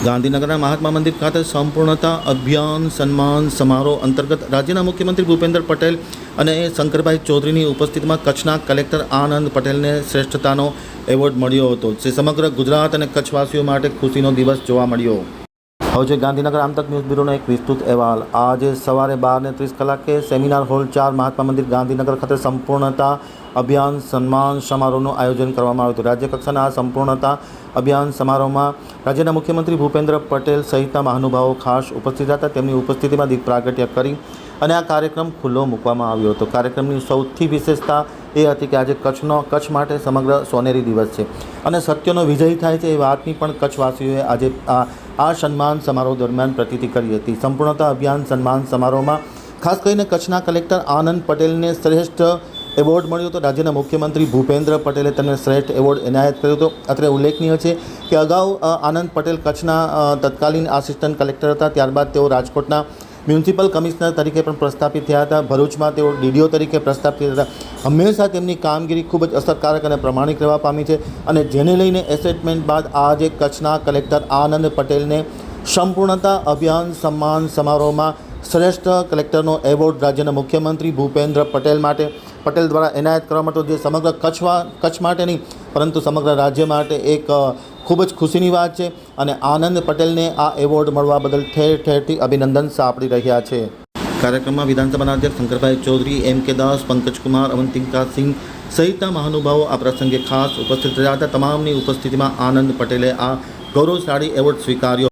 ગાંધીનગરના મહાત્મા મંદિર ખાતે સંપૂર્ણતા અભિયાન સન્માન સમારોહ અંતર્ગત રાજ્યના મુખ્યમંત્રી ભૂપેન્દ્ર પટેલ અને શંકરભાઈ ચૌધરીની ઉપસ્થિતિમાં કચ્છના કલેક્ટર આનંદ પટેલને શ્રેષ્ઠતાનો એવોર્ડ મળ્યો હતો, જે સમગ્ર ગુજરાત અને કચ્છવાસીઓ માટે ખુશીનો દિવસ જોવા મળ્યો. હવે છે ગાંધીનગર આમતક ન્યૂઝ બ્યુરોનો એક વિસ્તૃત અહેવાલ. આજે સવારે 12:30 કલાકે સેમિનાર હોલ 4 મહાત્મા મંદિર ગાંધીનગર ખાતે સંપૂર્ણતા અભિયાન સન્માન સમારોહનું આયોજન કરવામાં આવ્યું હતું. રાજ્યકક્ષાના આ સંપૂર્ણતા અભિયાન સમારોહમાં રાજ્યના મુખ્યમંત્રી ભૂપેન્દ્ર પટેલ સહિતના મહાનુભાવો ખાસ ઉપસ્થિત હતા. તેમની ઉપસ્થિતિમાં દીપ પ્રાગટ્ય કરી અને આ કાર્યક્રમ ખુલ્લો મૂકવામાં આવ્યો હતો. કાર્યક્રમની સૌથી વિશેષતા એ હતી કે આજે કચ્છ માટે સમગ્ર સોનેરી દિવસ છે અને સત્યનો વિજય થાય છે એ વાતની પણ કચ્છવાસીઓએ આજે આ સન્માન સમારોહ દરમિયાન પ્રતીતિ કરી હતી. સંપૂર્ણતા અભિયાન સન્માન સમારોહમાં ખાસ કરીને કચ્છના કલેક્ટર આનંદ પટેલને શ્રેષ્ઠ એવોર્ડ મળ્યો હતો. રાજ્યના મુખ્યમંત્રી ભૂપેન્દ્ર પટેલે તેમને શ્રેષ્ઠ એવોર્ડ એનાયત કર્યો હતો. અત્રે ઉલ્લેખનીય છે કે અગાઉ આનંદ પટેલ કચ્છના તત્કાલીન આસિસ્ટન્ટ કલેક્ટર હતા. ત્યારબાદ તેઓ રાજકોટના મ્યુનિસિપલ કમિશનર તરીકે પણ પ્રસ્થાપિત થયા હતા. ભરૂચમાં તેઓ ડીડીઓ તરીકે પ્રસ્થાપિત હતા. હંમેશા તેમની કામગીરી ખૂબ જ અસરકારક અને પ્રમાણિક રહેવા પામી છે અને જેને લઈને એસેટમેન્ટ બાદ આજે કચ્છના કલેક્ટર આનંદ પટેલને સંપૂર્ણતા અભિયાન સન્માન સમારોહમાં શ્રેષ્ઠ કલેક્ટરનો એવોર્ડ રાજ્યના મુખ્યમંત્રી ભૂપેન્દ્ર પટેલ દ્વારા એનાયત કરવામાં આવ્યો, જે સમગ્ર કચ્છ માટે નહીં પરંતુ સમગ્ર રાજ્ય માટે એક ખૂબ જ ખુશીની વાત છે અને આનંદ પટેલને આ એવોર્ડ મળવા બદલ ઠેર ઠેરથી અભિનંદન સાંપડી રહ્યા છે. કાર્યક્રમમાં વિધાનસભાના અધ્યક્ષ શંકરભાઈ ચૌધરી, M.K. દાસ, પંકજકુમાર, અવંતિકા સિંહ સહિતના મહાનુભાવો આ પ્રસંગે ખાસ ઉપસ્થિત રહ્યા હતા. તમામની ઉપસ્થિતિમાં આનંદ પટેલે આ ગૌરવશાળી એવોર્ડ સ્વીકાર્યો.